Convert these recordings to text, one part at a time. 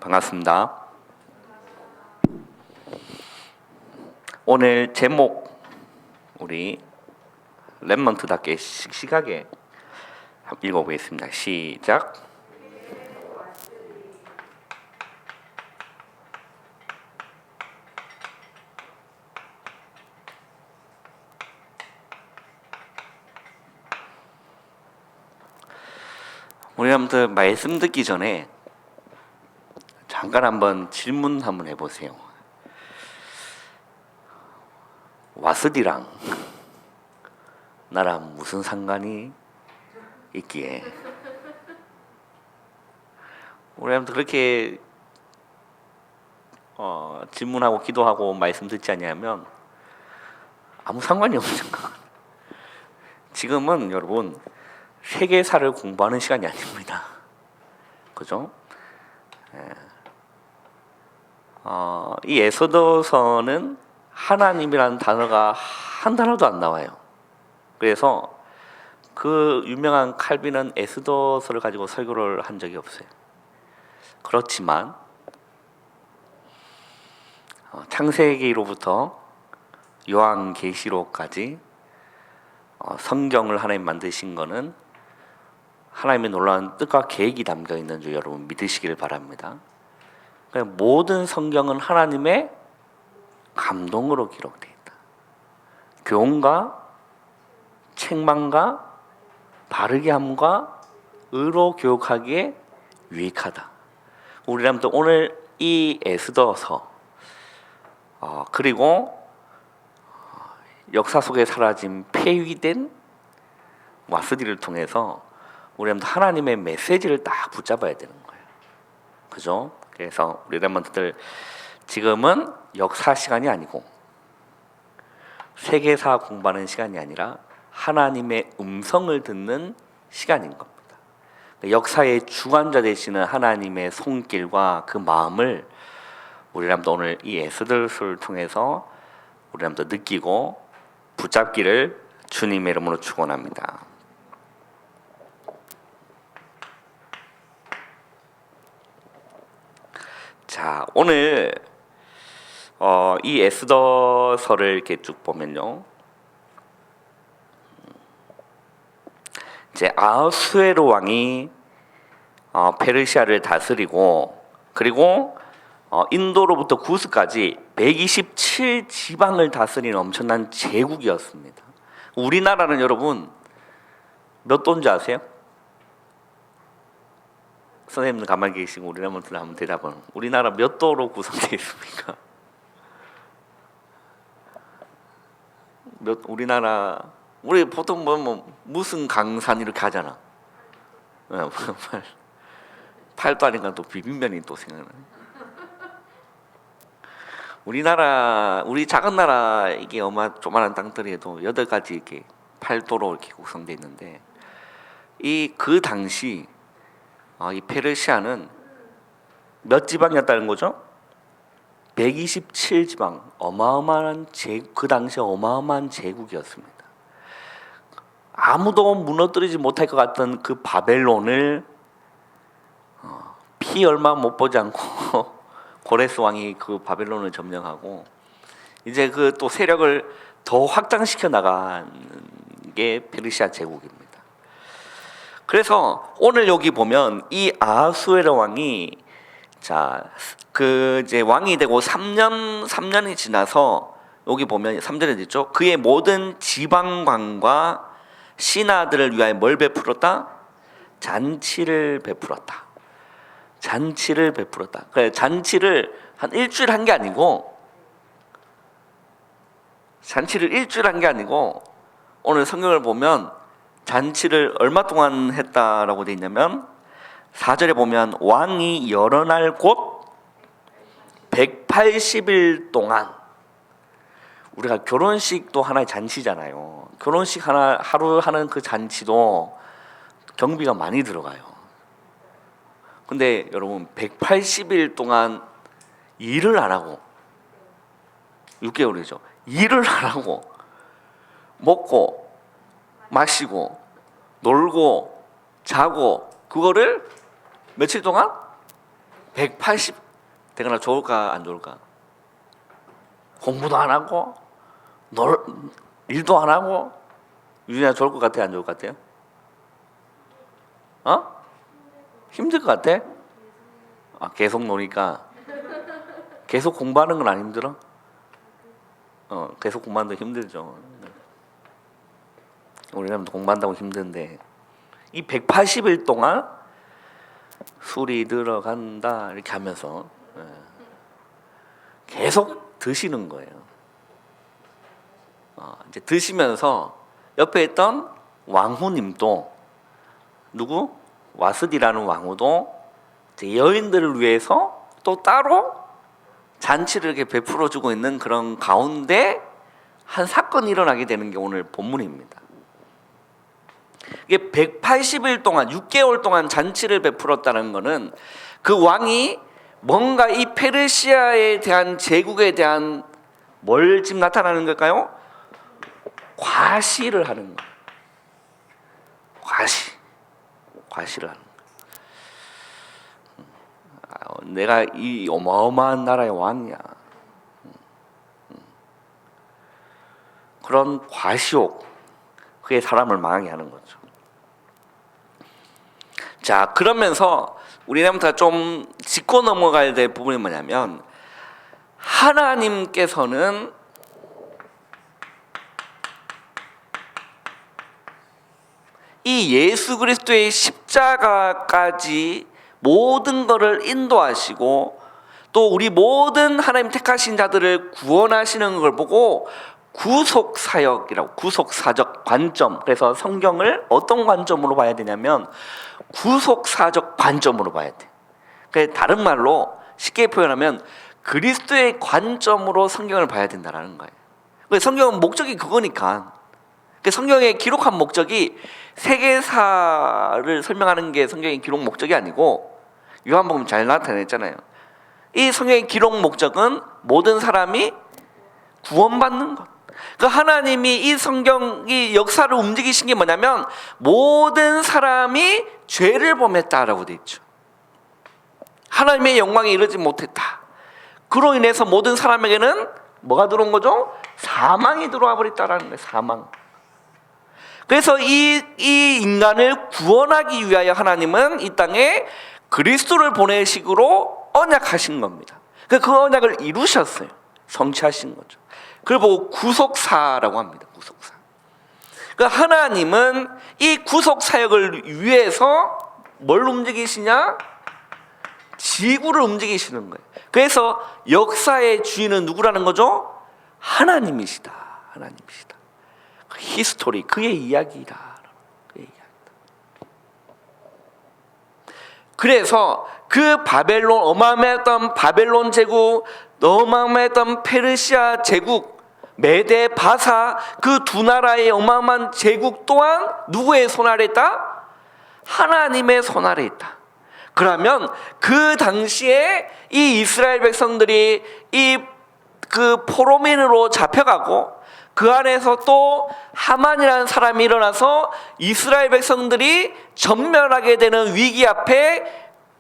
반갑습니다. 오늘 제목 우리 랩먼트답게 씩씩하게 읽어보겠습니다. 시작. 우리 아무튼 말씀 듣기 전에 잠깐 한번 질문 한번 해보세요. 와스디랑 나랑 무슨 상관이 있기에 우리 아무튼 그렇게 질문하고 기도하고 말씀 듣지 않냐면 아무 상관이 없는 거. 지금은 여러분 세계사를 공부하는 시간이 아닙니다. 그죠? 이 에스더서는 하나님이라는 단어가 한 단어도 안 나와요. 그래서 그 유명한 칼빈은 에스더서를 가지고 설교를 한 적이 없어요. 그렇지만 창세기로부터 요한계시록까지 성경을 하나님 만드신 거는 하나님의 놀라운 뜻과 계획이 담겨 있는 줄 여러분 믿으시길 바랍니다. 모든 성경은 하나님의 감동으로 기록되어 있다. 교훈과 책망과 바르게 함과 의로 교육하기에 유익하다. 우리라면 또 오늘 이 에스더서 그리고 역사 속에 사라진 폐위된 와스디를 통해서 우리라면 하나님의 메시지를 딱 붙잡아야 되는 거예요. 그죠? 그래서 우리 랩먼트들 지금은 역사 시간이 아니고 세계사 공부하는 시간이 아니라 하나님의 음성을 듣는 시간인 겁니다. 역사의 주관자 되시는 하나님의 손길과 그 마음을 우리람도 오늘 이 에스더서를 통해서 우리람도 느끼고 붙잡기를 주님의 이름으로 축원합니다. 자, 오늘 이 에스더서를 이렇게 쭉 보면요, 이제 아하수에로 왕이 페르시아를 다스리고 그리고 인도로부터 구스까지 127지방을 다스리는 엄청난 제국이었습니다. 우리나라는 여러분 몇 도인지 아세요? 선생님들 가만히 계시고 우리나라 한번 대답은 우리나라 몇 도로 구성되어 있습니까? 우리 보통 뭐 무슨 강산 이렇게 하잖아. 8도 아닌가 또 비빔면이 또 생각나네. 우리 작은 나라 이게 조만한 땅들에도 8가지 이렇게 8도로 이렇게 구성되어 있는데 그 당시 이 페르시아는 몇 지방이었다는 거죠? 127지방, 그 당시에 어마어마한 제국이었습니다. 아무도 무너뜨리지 못할 것 같던 그 바벨론을 피 얼마 못 보지 않고 고레스 왕이 그 바벨론을 점령하고 이제 그 또 세력을 더 확장시켜 나간 게 페르시아 제국입니다. 그래서 오늘 여기 보면 이 아하수에로 왕이 이제 왕이 되고 3년이 지나서 여기 보면 3절에 있죠. 그의 모든 지방관과 신하들을 위하여 뭘 베풀었다? 잔치를 베풀었다. 그래, 잔치를 한 일주일 한 게 아니고 오늘 성경을 보면 잔치를 얼마 동안 했다라고 되어 있냐면 4절에 보면 왕이 여러 날 곧 180일 동안, 우리가 결혼식도 하나의 잔치잖아요. 결혼식 하루 하는 그 잔치도 경비가 많이 들어가요. 근데 여러분 180일 동안 일을 안 하고 6개월이죠. 일을 안 하고 먹고 마시고 놀고 자고 그거를 며칠 동안? 180 되거나 좋을까 안 좋을까? 공부도 안 하고 일도 안 하고 유진아 좋을 것 같아 안 좋을 것 같아요? 힘들 것 같아? 계속 노니까. 계속 공부하는 건 안 힘들어? 계속 공부하는 거 힘들죠. 우리는 공부한다고 힘든데 이 180일 동안 술이 들어간다 이렇게 하면서 계속 드시는 거예요. 이제 드시면서 옆에 있던 왕후님도 누구? 와스디라는 왕후도 이제 여인들을 위해서 또 따로 잔치를 이렇게 베풀어 주고 있는 그런 가운데 한 사건이 일어나게 되는 게 오늘 본문입니다. 이게 180일 동안 6개월 동안 잔치를 베풀었다는 것은 그 왕이 뭔가 이 페르시아에 대한 제국에 대한 뭘 지금 나타나는 걸까요? 과시를 하는 거예요. 과시를 하는 거예요. 내가 이 어마어마한 나라의 왕이야. 그런 과시욕, 그게 사람을 망하게 하는 거죠. 자, 그러면서 우리나라부터 좀 짚고 넘어가야 될 부분이 뭐냐면 하나님께서는 이 예수 그리스도의 십자가까지 모든 것을 인도하시고 또 우리 모든 하나님 택하신 자들을 구원하시는 걸 보고 구속사역이라고, 구속사적 관점. 그래서 성경을 어떤 관점으로 봐야 되냐면 구속사적 관점으로 봐야 돼. 그래서 다른 말로 쉽게 표현하면 그리스도의 관점으로 성경을 봐야 된다는 거예요. 성경은 목적이 그거니까. 성경에 기록한 목적이 세계사를 설명하는 게 성경의 기록 목적이 아니고 요한복음 잘 나타냈잖아요. 이 성경의 기록 목적은 모든 사람이 구원받는 것. 하나님이 이 성경이 역사를 움직이신 게 뭐냐면 모든 사람이 죄를 범했다라고 되어 있죠. 하나님의 영광에 이르지 못했다. 그로 인해서 모든 사람에게는 뭐가 들어온 거죠? 사망이 들어와 버렸다라는 거예요. 사망. 그래서 이 인간을 구원하기 위하여 하나님은 이 땅에 그리스도를 보내식으로 언약하신 겁니다. 그 언약을 이루셨어요. 성취하신 거죠. 그걸 보고 구속사라고 합니다. 구속사. 하나님은 이 구속사역을 위해서 뭘 움직이시냐? 지구를 움직이시는 거예요. 그래서 역사의 주인은 누구라는 거죠? 하나님이시다. 하나님이시다. 히스토리, 그의 이야기다. 그의 이야기다. 그래서 그 바벨론, 어마어마했던 바벨론 제국, 어마어마했던 페르시아 제국, 메데, 바사, 그 두 나라의 어마어마한 제국 또한 누구의 손 아래 있다? 하나님의 손 아래 있다. 그러면 그 당시에 이 이스라엘 백성들이 그 포로민으로 잡혀가고 그 안에서 또 하만이라는 사람이 일어나서 이스라엘 백성들이 전멸하게 되는 위기 앞에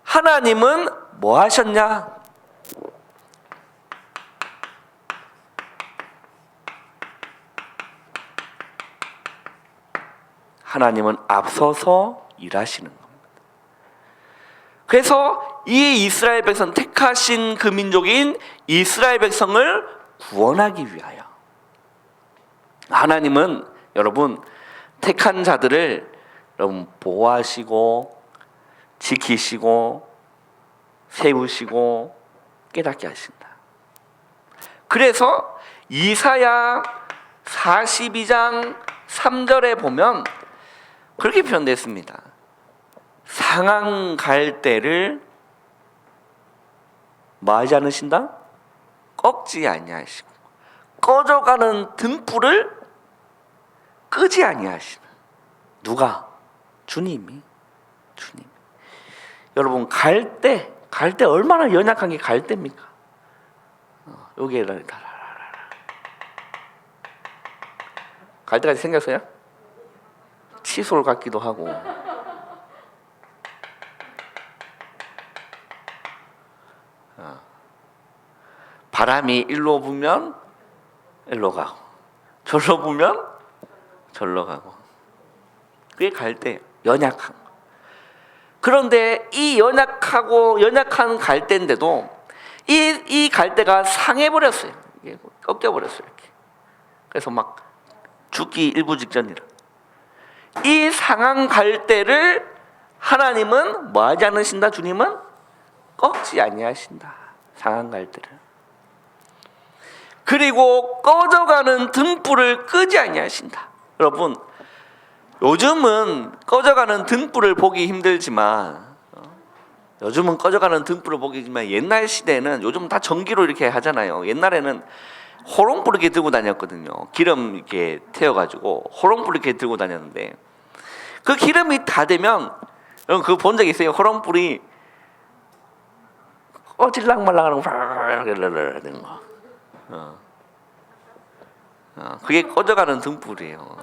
하나님은 뭐 하셨냐? 하나님은 앞서서 일하시는 겁니다. 그래서 이 이스라엘 백성, 택하신 그 민족인 이스라엘 백성을 구원하기 위하여 하나님은 여러분 택한 자들을 여러분 보호하시고 지키시고 세우시고 깨닫게 하신다. 그래서 이사야 42장 3절에 보면 그렇게 표현됐습니다. 상한 갈대를 뭐 하지 않으신다? 꺾지 아니하시고 꺼져가는 등불을 끄지 아니하시는. 누가? 주님이. 여러분 갈대 얼마나 연약한 게 갈대입니까? 여기에 갈대같이 생겼어요? 칫솔 같기도 하고. 바람이 일로 불면 일로 가고 절로 불면 절로 가고 그게 갈대예요. 연약한 거. 그런데 이 연약한 갈대인데도 이 갈대가 상해버렸어요. 꺾여버렸어요. 이렇게. 그래서 막 죽기 일부 직전이라. 이 상한 갈대를 하나님은 뭐 하지 않으신다? 주님은 꺾지 아니하신다. 상한 갈대를. 그리고 꺼져가는 등불을 끄지 아니하신다. 여러분, 요즘은 꺼져가는 등불을 보기 힘들지만 옛날 시대는 요즘 다 전기로 이렇게 하잖아요. 옛날에는 호롱불 이렇게 들고 다녔거든요. 기름 이렇게 태워가지고 호롱불 이렇게 들고 다녔는데 그 기름이 다 되면 여러분 그거 본 적 있어요? 호롱불이 질랑말랑하는 되는 거. 그게 꺼져가는 등불이에요.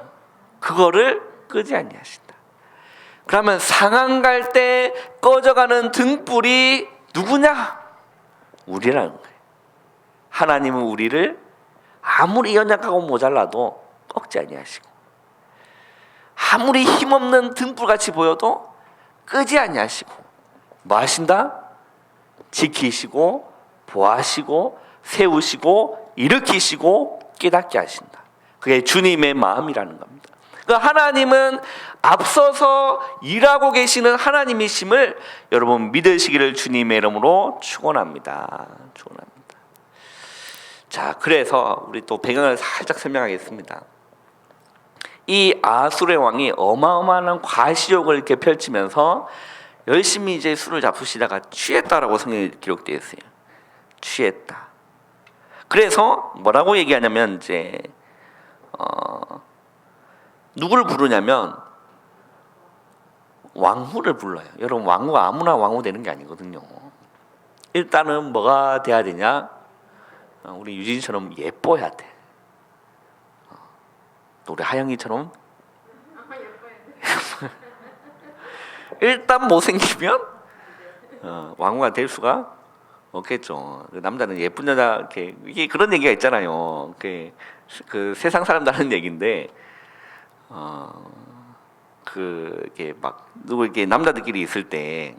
그거를 끄지 아니하신다. 그러면 상한 갈 때 꺼져가는 등불이 누구냐? 우리라는 거예요. 하나님은 우리를 아무리 연약하고 모자라도 꺾지 아니하시고 아무리 힘없는 등불같이 보여도 끄지 아니하시고 뭐 하신다? 지키시고 보하시고 세우시고 일으키시고 깨닫게 하신다. 그게 주님의 마음이라는 겁니다. 하나님은 앞서서 일하고 계시는 하나님이심을 여러분 믿으시기를 주님의 이름으로 축원합니다. 자, 그래서 우리 또 배경을 살짝 설명하겠습니다. 이 아수르의 왕이 어마어마한 과시욕을 이렇게 펼치면서 열심히 이제 술을 잡수시다가 취했다라고 성경에 기록되어 있어요. 취했다. 그래서 뭐라고 얘기하냐면 이제 누구를 부르냐면 왕후를 불러요. 여러분 왕후가 아무나 왕후 되는 게 아니거든요. 일단은 뭐가 돼야 되냐? 우리 유진이처럼 예뻐야 돼. 또 우리 하영이처럼 일단 못생기면 왕후가 될 수가 없겠죠. 남자는 예쁜 여자 이게 그런 얘기가 있잖아요. 그 세상 사람들 하는 얘기인데 그게 막 누구 이렇게 남자들끼리 있을 때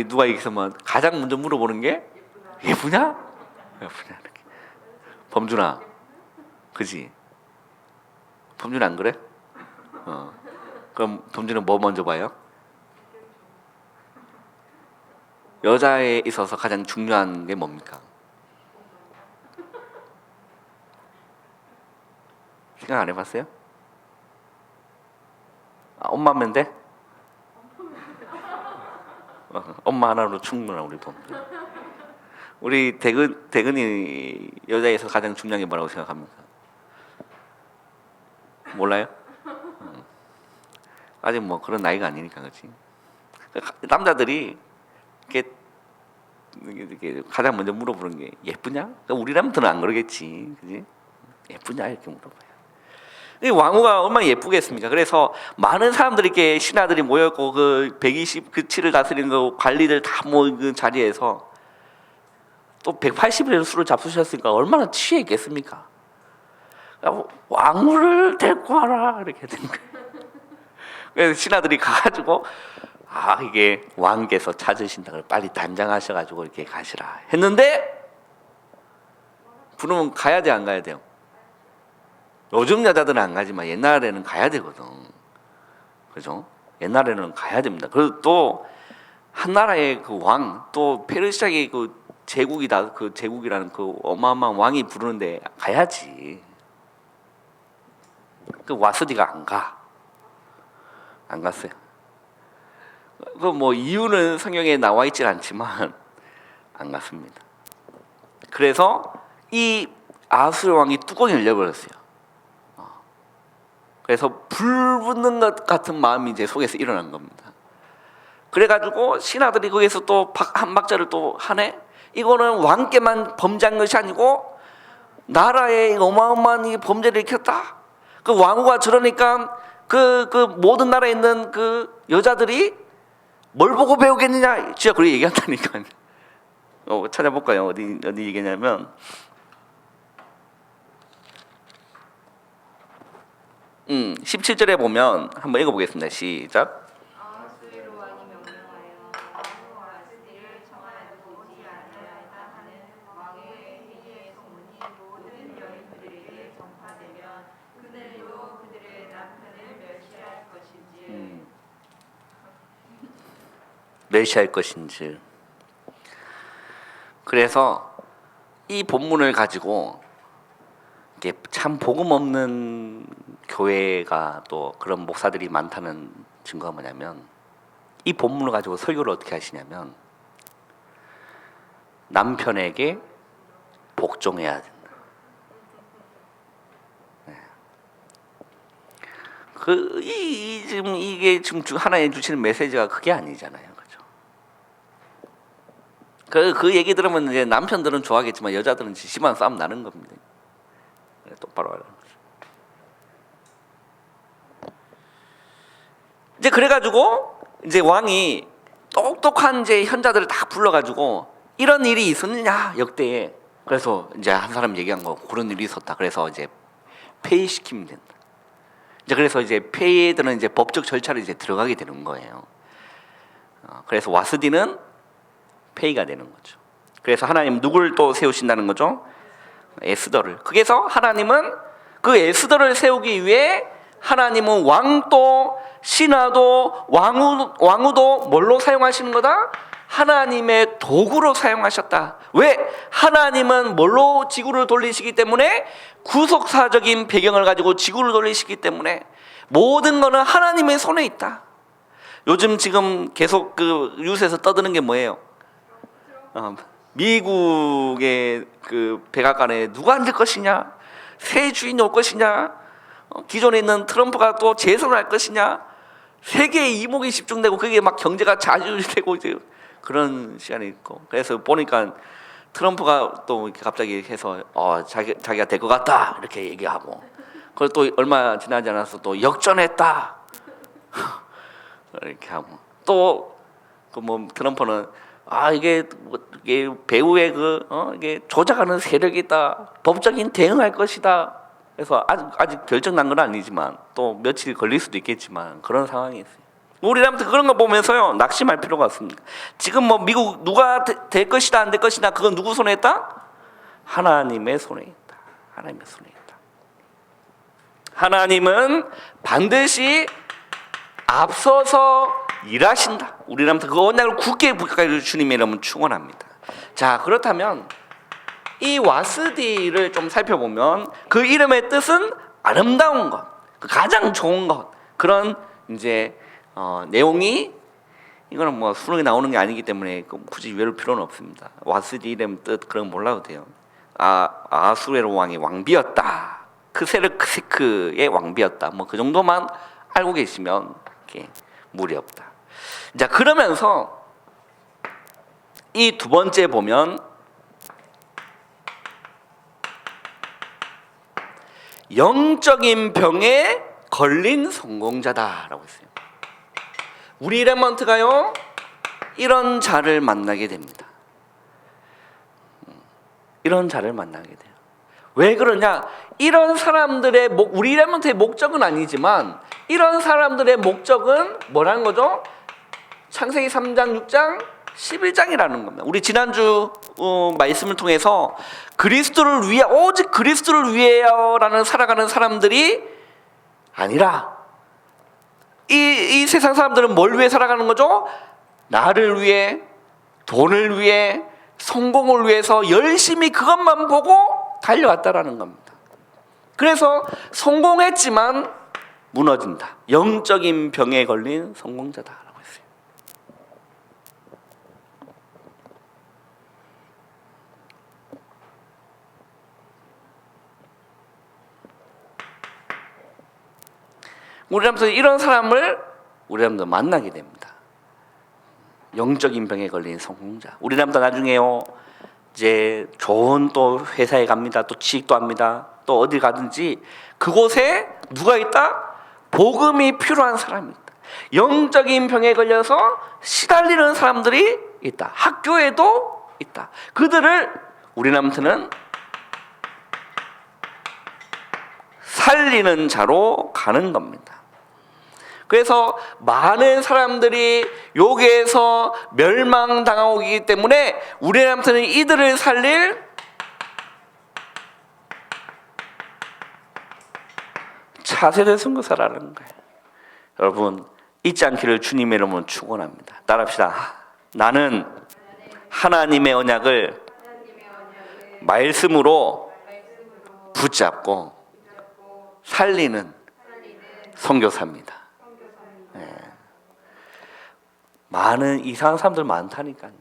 누가 있으면 가장 먼저 물어보는 게 예쁘냐 이렇게. 범준아, 그지? 범준 안 그래? 그럼 범준은 뭐 먼저 봐요? 여자에 있어서 가장 중요한 게 뭡니까? 생각 안 해봤어요? 엄마면 돼? 엄마 하나로 충분한 우리 범준. 우리 대근이 여자에서 가장 중요한 게 뭐라고 생각합니까? 몰라요? 아직 뭐 그런 나이가 아니니까 그렇지. 남자들이 이렇게 가장 먼저 물어보는 게 예쁘냐? 우리라면 안 그러겠지, 그지? 예쁘냐 이렇게 물어봐요. 이 왕후가 얼마나 예쁘겠습니까? 그래서 많은 사람들이 이렇게 신하들이 모였고 그 127을 다스리는 그 관리들 다 모인 그 자리에서 또 180일의 술을 잡수셨으니까 얼마나 취해 있겠습니까? 왕후를 데리고 와라 이렇게 된 거예요. 그래서 신하들이 가가지고 이게 왕께서 찾으신다. 빨리 단장하셔가지고 이렇게 가시라 했는데 부르면 가야 돼, 안 가야 돼요? 요즘 여자들은 안 가지만 옛날에는 가야 되거든. 그죠? 옛날에는 가야 됩니다. 그리고 또 한나라의 그 왕, 또 페르시아의 그 제국이다, 그 제국이라는 그 어마어마한 왕이 부르는데 가야지. 그 와스디가 안 갔어요. 그 뭐 이유는 성경에 나와 있질 않지만 안 갔습니다. 그래서 이 아수르 왕이 뚜껑이 열려버렸어요. 그래서 불 붙는 것 같은 마음이 이제 속에서 일어난 겁니다. 그래가지고 신하들이 거기서 또 한 박자를 또 하네. 이거는 왕께만 범죄한 것이 아니고 나라에 어마어마한 이 범죄를 일으켰다. 그 왕후가 저러니까 그 모든 나라에 있는 그 여자들이 뭘 보고 배우겠느냐? 진짜 그렇게 얘기한다니까요. 찾아볼까요? 어디 얘기냐면 17절에 보면 한번 읽어보겠습니다. 시작. 멸시할 것인지. 그래서 이 본문을 가지고 이게 참 복음 없는 교회가 또 그런 목사들이 많다는 증거가 뭐냐면 이 본문을 가지고 설교를 어떻게 하시냐면 남편에게 복종해야 된다. 지금 이게 지금 하나님 주시는 메시지가 그게 아니잖아요. 그 얘기 들으면 이제 남편들은 좋아하겠지만 여자들은 심한 싸움 나는 겁니다. 똑바로 하라는 거죠. 이제 그래가지고 이제 왕이 똑똑한 이제 현자들을 다 불러가지고 이런 일이 있었느냐 역대에. 그래서 이제 한 사람 얘기한 거 그런 일이 있었다. 그래서 이제 폐위시키면 된다. 이제 그래서 이제 폐위들은 이제 법적 절차를 이제 들어가게 되는 거예요. 그래서 와스디는 폐위가 되는 거죠. 그래서 하나님 누구를 또 세우신다는 거죠? 에스더를. 그래서 하나님은 그 에스더를 세우기 위해 하나님은 왕도 신하도 왕후도 뭘로 사용하시는 거다? 하나님의 도구로 사용하셨다. 왜? 하나님은 뭘로 지구를 돌리시기 때문에 구속사적인 배경을 가지고 지구를 돌리시기 때문에 모든 거는 하나님의 손에 있다. 요즘 지금 계속 그 뉴스에서 떠드는 게 뭐예요? 미국의 그 백악관에 누가 앉을 것이냐, 새 주인이 올 것이냐, 기존에 있는 트럼프가 또 재선을 할 것이냐, 세계의 이목이 집중되고 그게 막 경제가 좌지우지되고 이제 그런 시간이 있고. 그래서 보니까 트럼프가 또 갑자기 해서 자기가 될 것 같다 이렇게 얘기하고, 그리고 또 얼마 지나지 않아서 또 역전했다 이렇게 하고, 또 그 뭐 트럼프는 이게 배후에 이게 조작하는 세력이 있다. 법적인 대응할 것이다. 그래서 아직 결정난 건 아니지만 또 며칠 걸릴 수도 있겠지만 그런 상황이 있어요. 우리한테 그런 거 보면서요 낙심할 필요가 없습니다. 지금 뭐 미국 누가 될 것이다 안 될 것이다 그건 누구 손에 있다? 하나님의 손에 있다. 하나님의 손에 있다. 하나님은 반드시 앞서서 일하신다. 우리한테 그 언약을 굳게 붙잡게 주님의 이름은 축원합니다. 자, 그렇다면 이 와스디를 좀 살펴보면 그 이름의 뜻은 아름다운 것, 가장 좋은 것, 그런 이제 내용이, 이거는 뭐 수능에 나오는 게 아니기 때문에 굳이 외울 필요는 없습니다. 와스디 이름 뜻 그런 거 몰라도 돼요. 아수에로 왕이 왕비였다. 크세르크세크의 왕비였다. 뭐 그 정도만 알고 계시면 이렇게 무리 없다. 자, 그러면서 이 두 번째 보면 영적인 병에 걸린 성공자다라고 했어요. 우리 레먼트가요 이런 자를 만나게 됩니다. 이런 자를 만나게 돼요. 왜 그러냐? 이런 사람들의 우리 레먼트의 목적은 아니지만 이런 사람들의 목적은 뭐라는 거죠? 창세기 3장, 6장, 11장이라는 겁니다. 우리 지난주 말씀을 통해서 그리스도를 위해, 오직 그리스도를 위해라는 살아가는 사람들이 아니라 이 세상 사람들은 뭘 위해 살아가는 거죠? 나를 위해, 돈을 위해, 성공을 위해서 열심히 그것만 보고 달려왔다라는 겁니다. 그래서 성공했지만 무너진다. 영적인 병에 걸린 성공자다라고 했어요. 우리라면서 이런 사람을 우리라면서 만나게 됩니다. 영적인 병에 걸린 성공자. 우리라면서 나중에요 이제 좋은 또 회사에 갑니다. 또 취직도 합니다. 또 어디 가든지 그곳에 누가 있다? 복음이 필요한 사람이 있다. 영적인 병에 걸려서 시달리는 사람들이 있다. 학교에도 있다. 그들을 우리 남편은 살리는 자로 가는 겁니다. 그래서 많은 사람들이 여기에서 멸망당하고 있기 때문에 우리 남편은 이들을 살릴 차세대 선교사라는 거예요. 여러분 잊지 않기를 주님의 이름으로 축원합니다. 따라합시다. 나는 하나님의 언약을 말씀으로 붙잡고 살리는 선교사입니다. 네. 많은 이상한 사람들 많다니까요.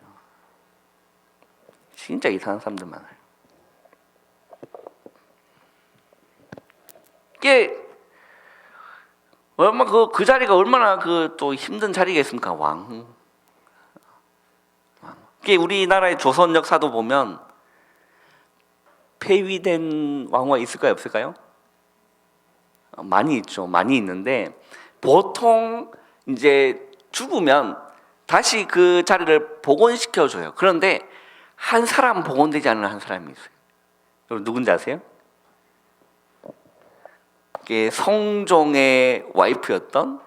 진짜 이상한 사람들 많아요. 이게 얼마 그 자리가 얼마나 또 힘든 자리겠습니까? 왕. 이게 우리나라의 조선 역사도 보면 폐위된 왕후가 있을까요, 없을까요? 많이 있죠. 많이 있는데 보통 이제 죽으면 다시 그 자리를 복원시켜 줘요. 그런데 한 사람 복원되지 않는 한 사람이 있어요. 여러분 누군지 아세요? 이게 성종의 와이프였던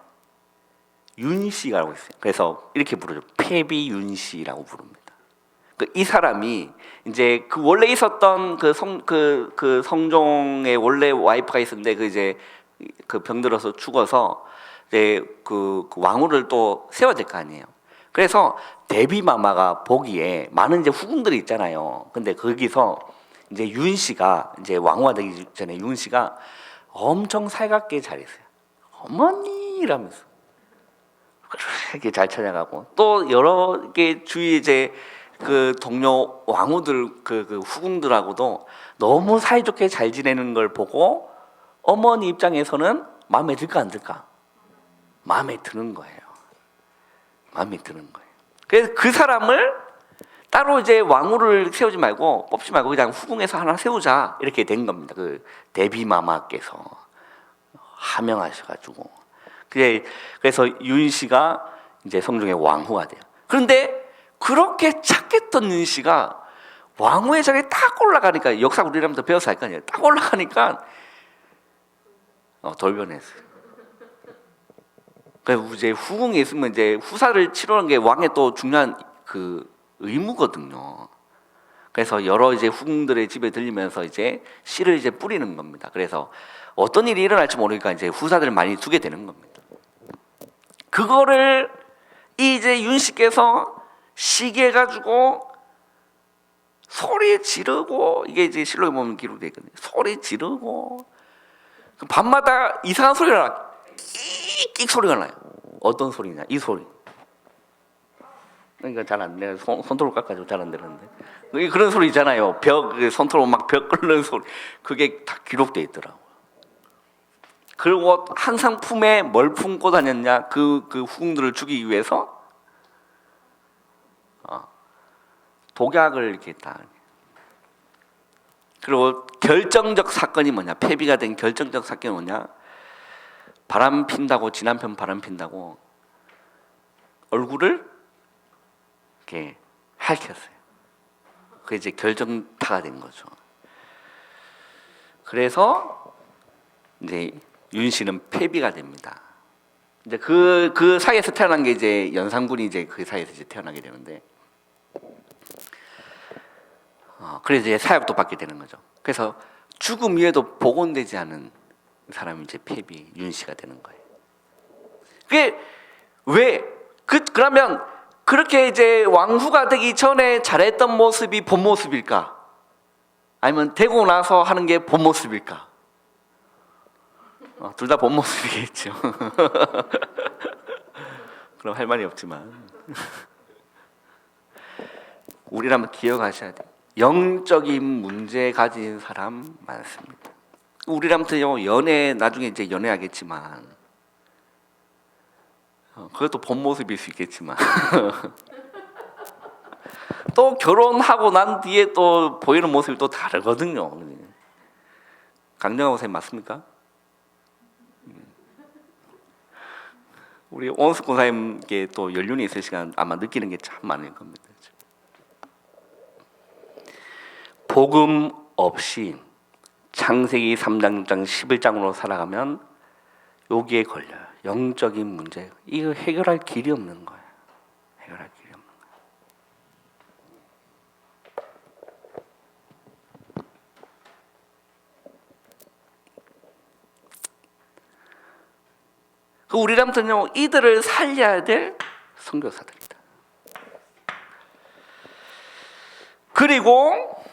윤씨라고 있어요. 그래서 이렇게 부르죠. 폐비 윤씨라고 부릅니다. 이 사람이 이제 그 원래 있었던 그 성종의 원래 와이프가 있었는데 그 병들어서 죽어서 이제 그 왕후를 또 세워야 될 거 아니에요. 그래서 대비마마가 보기에 많은 이제 후궁들이 있잖아요. 근데 거기서 이제 윤씨가 이제 왕후가 되기 전에 윤씨가 엄청 살갑게 잘했어요. 어머니 이러면서 이렇게 잘 찾아가고 또 여러 개 주위 이제 그 동료 왕후들 그 후궁들하고도 너무 사이좋게 잘 지내는 걸 보고 어머니 입장에서는 마음에 들까 안 들까? 마음에 드는 거예요. 마음에 드는 거예요. 그래서 그 사람을 따로 이제 왕후를 세우지 말고 뽑지 말고 그냥 후궁에서 하나 세우자 이렇게 된 겁니다. 그 대비마마께서 하명하셔가지고 그래서 윤씨가 이제 성종의 왕후가 돼요. 그런데 그렇게 착했던 윤씨가 왕후의 자리에 딱 올라가니까 역사 우리라면 더 배워서 할 거 아니에요. 딱 올라가니까 돌변했어요. 그래서 이제 후궁에 있으면 이제 후사를 치르는 게 왕의 또 중요한 그 의무거든요. 그래서 여러 이제 후궁들의 집에 들리면서 이제 씨를 이제 뿌리는 겁니다. 그래서 어떤 일이 일어날지 모르니까 이제 후사들을 많이 두게 되는 겁니다. 그거를 이제 윤씨께서 시기해가지고 소리 지르고 이게 이제 실록에 보면 기록되어 있거든요. 소리 지르고 밤마다 이상한 소리가 나. 끽끽 소리가 나요. 어떤 소리냐? 이 소리. 그러니까 잘 안 내가 손톱을 깎아줘 잘 안 되는데 그런 소리 있잖아요. 손톱으로 막 벽 끓는 소리. 그게 다 기록되어 있더라고요. 그리고 항상 품에 뭘 품고 다녔냐? 그 후궁들을 죽이기 위해서 독약을 이렇게 다. 그리고 결정적 사건이 뭐냐? 폐비가 된 결정적 사건이 뭐냐? 바람 핀다고 지 남편 바람 핀다고 얼굴을 이렇게 핥혔어요. 그게 이제 결정타가 된 거죠. 그래서 이제 윤씨는 폐비가 됩니다. 이제 그 사이에서 태어난 게 이제 연산군이 이제 그 사이에서 이제 태어나게 되는데, 그래서 이제 사역도 받게 되는 거죠. 그래서 죽음 위에도 복원되지 않은 사람이 이제 폐비 윤씨가 되는 거예요. 그게 왜? 그러면 그렇게 이제 왕후가 되기 전에 잘했던 모습이 본 모습일까? 아니면 되고 나서 하는 게 본 모습일까? 둘 다 본 모습이겠죠. 그럼 할 말이 없지만 우리라면 기억하셔야 돼요. 영적인 문제 가진 사람 많습니다. 우리라면 연애 나중에 이제 연애하겠지만 그것도 본 모습일 수 있겠지만 또 결혼하고 난 뒤에 또 보이는 모습이 또 다르거든요. 강정하고 선생님 맞습니까? 우리 온스 권사님께 또 연륜이 있을 시간 아마 느끼는 게 참 많을 겁니다. 복음 없이 창세기 3장, 6장, 11장으로 살아가면 여기에 걸려요. 영적인 문제. 이거 해결할 길이 없는 거예요. 해결할 길이 없는 거예요. 그 우리라면요 이들을 살려야 될 선교사들이다. 그리고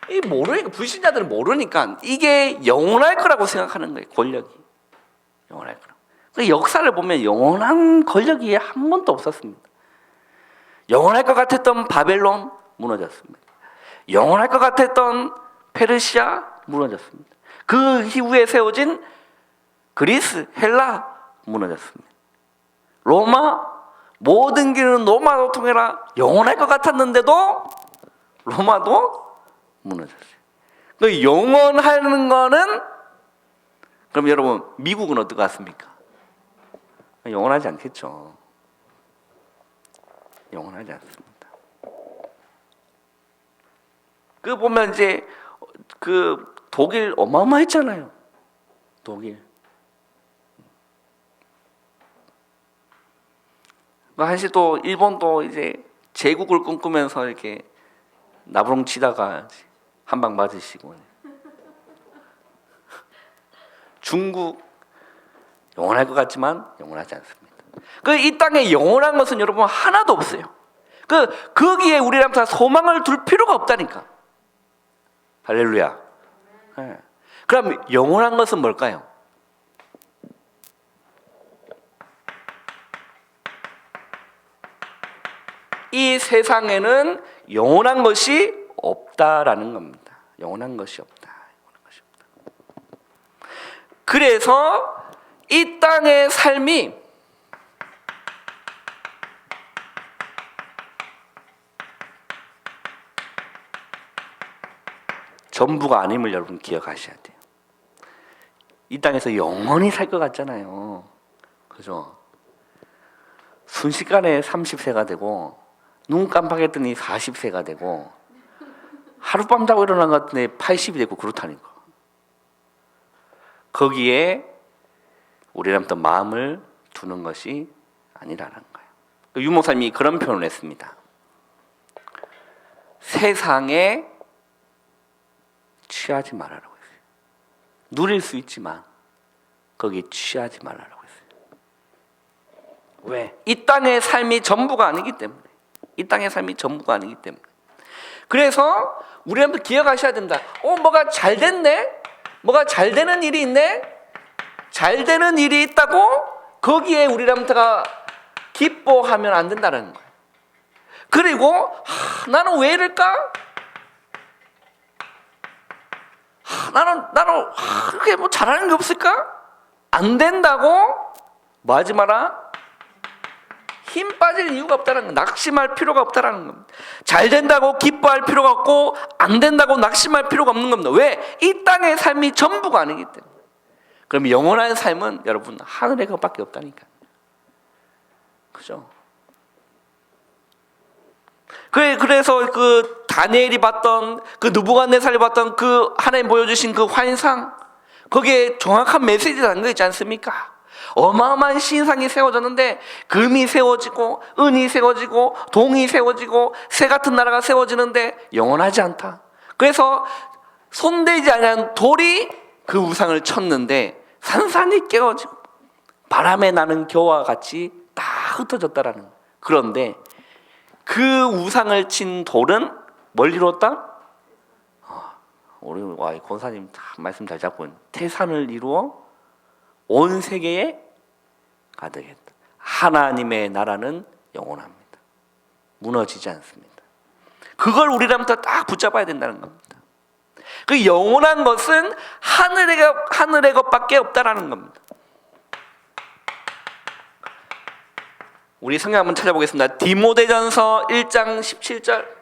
이 모르니까 불신자들은 모르니까 이게 영원할 거라고 생각하는 거예요. 권력이 영원할 거라고. 그 역사를 보면 영원한 권력이 한 번도 없었습니다. 영원할 것 같았던 바벨론 무너졌습니다. 영원할 것 같았던 페르시아 무너졌습니다. 그 이후에 세워진 그리스, 헬라 무너졌습니다. 로마 모든 길은 로마로 통해라 영원할 것 같았는데도 로마도 무너졌어요. 그 영원하는 거는 그럼 여러분 미국은 어떨 것 같습니까? 영원하지 않겠죠. 영원하지 않습니다. 그 보면 이제 그 독일 어마어마했잖아요. 독일. 사실 또 일본도 이제 제국을 꿈꾸면서 이렇게 나부렁 치다가 한 방 맞으시고, 중국 영원할 것 같지만 영원하지 않습니다. 그 이 땅에 영원한 것은 여러분 하나도 없어요. 거기에 우리랑 다 소망을 둘 필요가 없다니까. 할렐루야. 네. 그럼 영원한 것은 뭘까요? 이 세상에는 영원한 것이 없다라는 겁니다. 영원한 것이 없다. 영원한 것이 없다. 그래서 이 땅의 삶이 전부가 아님을 여러분 기억하셔야 돼요. 이 땅에서 영원히 살 것 같잖아요. 그죠? 순식간에 30세가 되고 눈 깜빡했더니 40세가 되고 하룻밤 자고 일어난 것 같은데 80이 되고 그렇다니까. 거기에 우리는 또 마음을 두는 것이 아니라는 거예요. 유목사님이 그런 표현을 했습니다. 세상에 취하지 말라라고 했어요. 누릴 수 있지만 거기에 취하지 말라라고 했어요. 왜? 이 땅의 삶이 전부가 아니기 때문에. 이 땅의 삶이 전부가 아니기 때문에. 그래서 우리한테 기억하셔야 된다. 뭐가 잘 됐네? 뭐가 잘 되는 일이 있네? 잘 되는 일이 있다고 거기에 우리한테가 기뻐하면 안 된다는 거예요. 그리고 나는 왜 이럴까? 나는 그렇게 뭐 잘하는 게 없을까? 안 된다고 뭐 하지 마라? 힘 빠질 이유가 없다는 거, 낙심할 필요가 없다는 겁니다. 잘 된다고 기뻐할 필요가 없고 안 된다고 낙심할 필요가 없는 겁니다. 왜? 이 땅의 삶이 전부가 아니기 때문에. 그럼 영원한 삶은 여러분 하늘의 것밖에 없다니까. 그죠? 그래서 그 다니엘이 봤던 그 느부갓네살이 봤던 그 하나님 보여주신 그 환상, 거기에 정확한 메시지가 담겨 있지 않습니까? 어마어마한 신상이 세워졌는데 금이 세워지고 은이 세워지고 동이 세워지고 새 같은 나라가 세워지는데 영원하지 않다. 그래서 손대지 않은 돌이 그 우상을 쳤는데 산산이 깨어지고 바람에 나는 겨와 같이 다 흩어졌다라는 거예요. 그런데 그 우상을 친 돌은 뭘 이루었다? 우리 권사님 말씀 잘 잡고 태산을 이루어 온 세계에 가득했다. 하나님의 나라는 영원합니다. 무너지지 않습니다. 그걸 우리라면 딱 붙잡아야 된다는 겁니다. 그 영원한 것은 하늘의 것밖에 없다라는 겁니다. 우리 성경 한번 찾아보겠습니다. 디모데전서 1장 17절.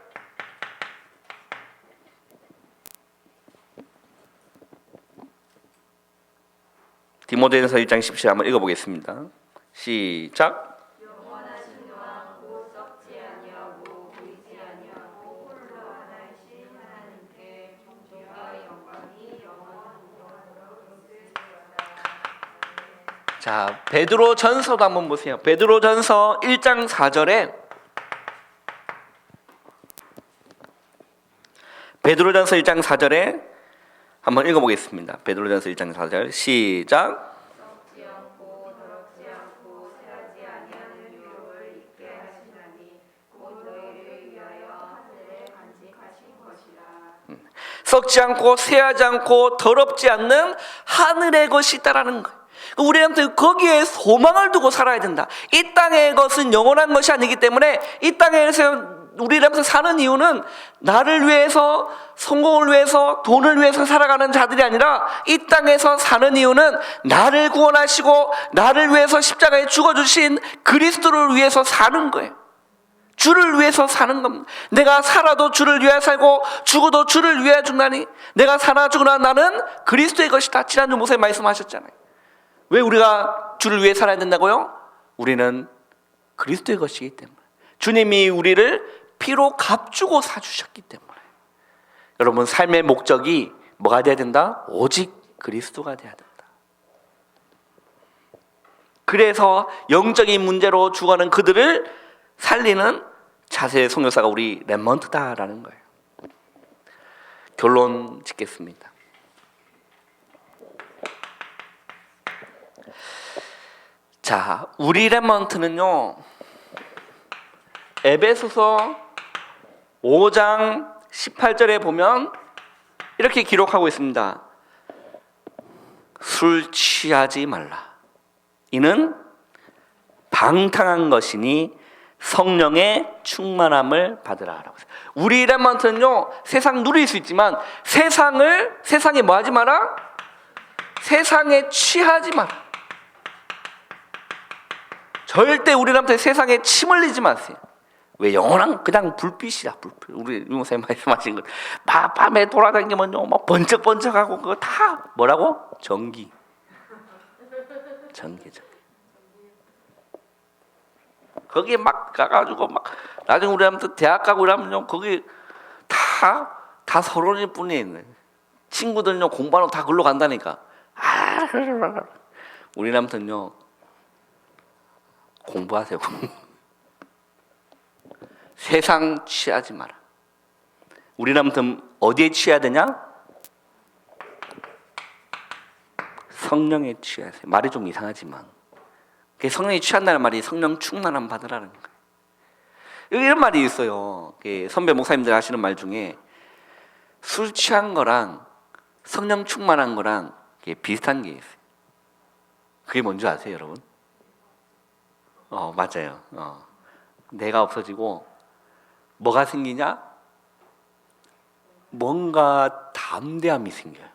디모데전서 1장 17절 한번 읽어보겠습니다. 시작. 영원하신 왕 곧 썩지 아니하고 보이지 아니하고 홀로 하나이신 하나님께 존귀와 영광이 영원토록 있을지어다. 자, 베드로전서도 한번 보세요. 베드로전서 1장 4절에 베드로전서 1장 4절에 한번 읽어보겠습니다. 베드로전서 1장 4절 시작. 썩지 않고 더럽지 않고 쇠하지 아니하는 유업을 있게 하시나니 곧 너희를 위하여 하늘에 간직하신 것이라. 썩지 않고 쇠하지 않고 더럽지 않는 하늘의 것이 있다라는 거예요. 우리한테 거기에 소망을 두고 살아야 된다. 이 땅의 것은 영원한 것이 아니기 때문에 이 땅에서 우리라면서 사는 이유는 나를 위해서, 성공을 위해서, 돈을 위해서 살아가는 자들이 아니라 이 땅에서 사는 이유는 나를 구원하시고 나를 위해서 십자가에 죽어주신 그리스도를 위해서 사는 거예요. 주를 위해서 사는 겁니다. 내가 살아도 주를 위해 살고 죽어도 주를 위해 죽나니 내가 살아 죽으나 나는 그리스도의 것이다. 지난주 목사님 말씀하셨잖아요. 왜 우리가 주를 위해 살아야 된다고요? 우리는 그리스도의 것이기 때문에, 주님이 우리를 피로 값주고 사주셨기 때문에. 여러분, 삶의 목적이 뭐가 돼야 된다? 오직 그리스도가 돼야 된다. 그래서 영적인 문제로 죽어가는 그들을 살리는 자세의 선교사가 우리 렘넌트다라는 거예요. 결론 짓겠습니다. 자, 우리 렘넌트는요, 에베소서 5장 18절에 보면 이렇게 기록하고 있습니다. 술 취하지 말라. 이는 방탕한 것이니 성령의 충만함을 받으라. 우리 렘넌트는요, 세상 누릴 수 있지만 세상에 뭐 하지 마라? 세상에 취하지 마라. 절대 우리 렘넌트 세상에 침 흘리지 마세요. 왜? 영원한 그냥 불빛이야, 불빛. 우리 유목사님 말씀하신 것, 밤에 돌아다니면요, 막 번쩍번쩍하고 그거 다 뭐라고? 전기. 거기에 막 가가지고 막 나중에 우리한테 대학 가고 이러면요, 거기 다 서론일 뿐이에요. 친구들요 공부하러 다 글로 간다니까. 우리 남편요 공부하세요. 세상 취하지 마라. 우리 남편 어디에 취해야 되냐? 성령에 취하세요. 말이 좀 이상하지만 성령에 취한다는 말이 성령 충만함 받으라는 거예요. 이런 말이 있어요. 선배 목사님들 하시는 말 중에 술 취한 거랑 성령 충만한 거랑 비슷한 게 있어요. 그게 뭔지 아세요, 여러분? 맞아요. 내가 없어지고 뭐가 생기냐? 뭔가 담대함이 생겨요.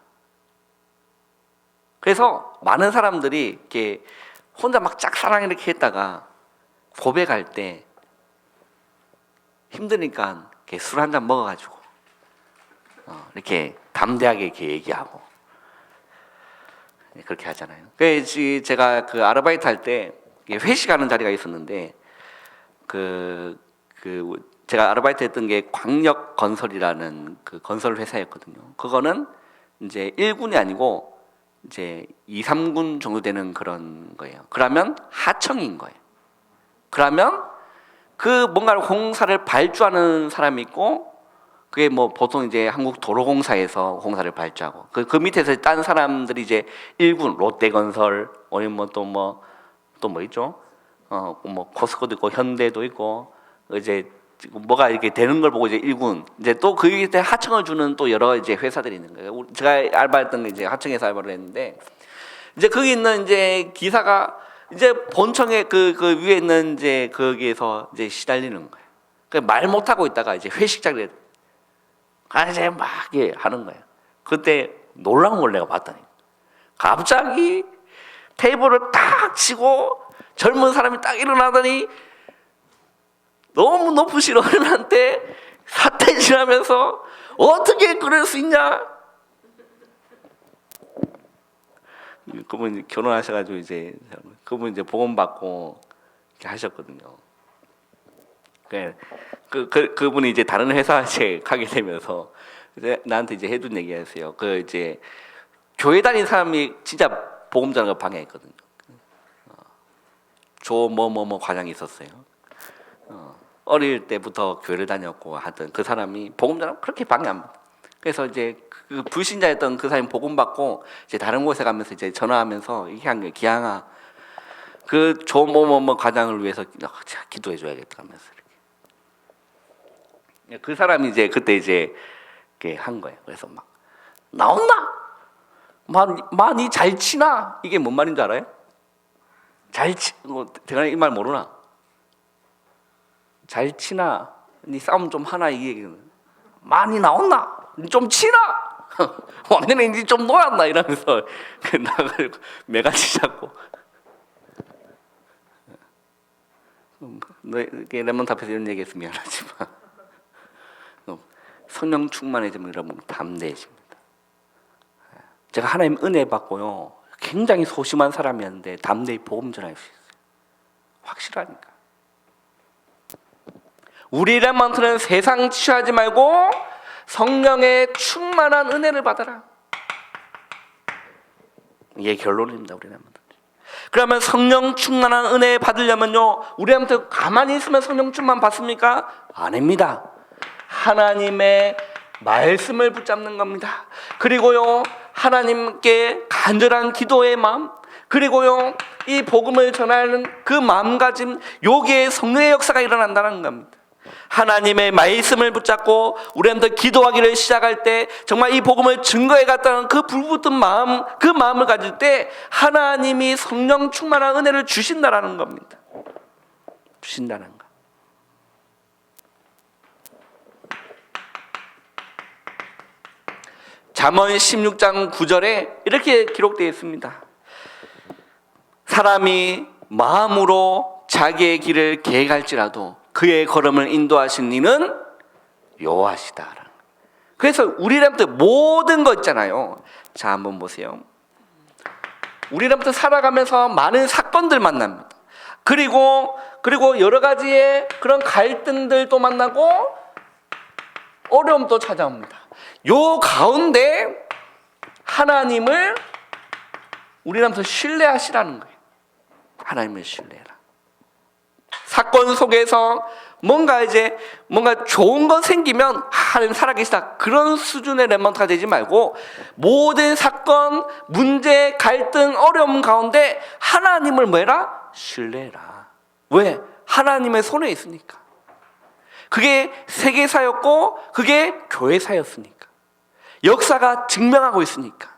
그래서 많은 사람들이 이렇게 혼자 막 짝사랑 이렇게 했다가 고백할 때 힘드니까 술 한 잔 먹어가지고 이렇게 담대하게 이렇게 얘기하고 그렇게 하잖아요. 그래서 제가 그 아르바이트 할 때 회식하는 자리가 있었는데 제가 아르바이트 했던 게 광역건설이라는 그 건설 회사였거든요. 그거는 이제 1군이 아니고 이제 2, 3군 정도 되는 그런 거예요. 그러면 하청인 거예요. 그러면 그 뭔가를 공사를 발주하는 사람이 있고, 그게 뭐 보통 이제 한국도로공사에서 공사를 발주하고, 그 밑에서 딴 사람들이 이제 1군 롯데건설, 아니면 또 뭐 있죠? 뭐 코스코도 있고 현대도 있고, 이제 뭐가 이렇게 되는 걸 보고 이제 1군, 이제 또 그 밑에 하청을 주는 또 여러 이제 회사들이 있는 거예요. 제가 알바했던 게 이제 하청에서 알바를 했는데, 이제 거기 있는 이제 기사가 이제 본청에 그 위에 있는 이제 거기에서 이제 시달리는 거예요. 말 못하고 있다가 이제 회식 자리에 이제 막 하는 거예요. 그때 놀라운 걸 내가 봤더니 갑자기 테이블을 딱 치고 젊은 사람이 딱 일어나더니 너무 높으신 어른한테 사태질하면서 어떻게 그럴 수 있냐? 그분 결혼하셔가지고 이제 그분 이제 복음 받고 이렇게 하셨거든요. 그분이 이제 다른 회사 이제 가게 되면서 이제 나한테 이제 해준 얘기하세요. 그 이제 교회 다니는 사람이 진짜 복음 전하는 거 방해했거든요. 조 과장이 있었어요. 어릴 때부터 교회를 다녔고 하던 그 사람이 복음 전하면 그렇게 방해 안 받아요. 그래서 이제 그 불신자였던 그 사람이 복음 받고 이제 다른 곳에 가면서 이제 전화하면서 이렇게 한 거예요. 기양아, 그 조 과장을 위해서 기도해 줘야겠다 하면서 이렇게. 그 사람이 이제 그때 이제 이렇게 한 거예요. 그래서 막 나온나? 많이 잘 치나? 이게 뭔 말인 줄 알아요? 대가리 이 말 모르나? 잘 치나? 니 싸움 좀 하나 이게 얘기는 많이 나온나? 니 좀 치나? 왕년에 니 좀 놀았나? 이러면서 나를 매같이 잡고 너에게 레몬 앞에서 이런 얘기했으면 미안하지만 성령 충만해지면 여러분 담대해집니다. 제가 하나님 은혜 받고요 굉장히 소심한 사람이었는데 담대히 복음 전할 수 있어요. 확실하니까. 우리 렘넌트는 세상 취하지 말고 성령의 충만한 은혜를 받아라. 이게 결론입니다. 우리 렘넌트. 그러면 성령 충만한 은혜 받으려면요 우리 렘넌트 가만히 있으면 성령 충만 받습니까? 아닙니다. 하나님의 말씀을 붙잡는 겁니다. 그리고요 하나님께 간절한 기도의 마음, 그리고요 이 복음을 전하는 그 마음가짐, 여기에 성령의 역사가 일어난다는 겁니다. 하나님의 말씀을 붙잡고 우리한테 기도하기를 시작할 때 정말 이 복음을 증거해 갔다는 그 불붙은 마음, 그 마음을 가질 때 하나님이 성령 충만한 은혜를 주신다라는 겁니다. 주신다는 거. 잠언 16장 9절에 이렇게 기록되어 있습니다. 사람이 마음으로 자기의 길을 계획할지라도 그의 걸음을 인도하신 이는 여호와시다. 그래서 우리람부터 모든 거 있잖아요. 자, 한번 보세요. 우리람부터 살아가면서 많은 사건들 만납니다. 그리고 여러 가지의 그런 갈등들도 만나고 어려움도 찾아옵니다. 요 가운데 하나님을 우리람부터 신뢰하시라는 거예요. 하나님을 신뢰해라. 사건 속에서 뭔가 좋은 거 생기면 하나님 살아계시다 그런 수준의 렘넌트가 되지 말고 모든 사건, 문제, 갈등, 어려움 가운데 하나님을 뭐해라? 신뢰해라. 왜? 하나님의 손에 있으니까. 그게 세계사였고 그게 교회사였으니까. 역사가 증명하고 있으니까.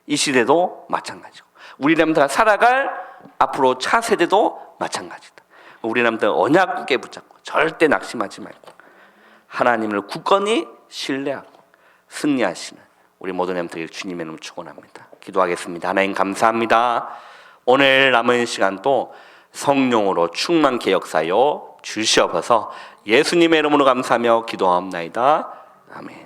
이 시대도 마찬가지고 우리 렘넌트가 살아갈 앞으로 차세대도 마찬가지다. 우리 렘넌트 언약 굳게 붙잡고 절대 낙심하지 말고 하나님을 굳건히 신뢰하고 승리하시는 우리 모든 렘넌트를 주님의 이름으로 축원합니다. 기도하겠습니다. 하나님 감사합니다. 오늘 남은 시간도 성령으로 충만케 역사여 주시옵소서. 예수님의 이름으로 감사하며 기도하옵나이다. 아멘.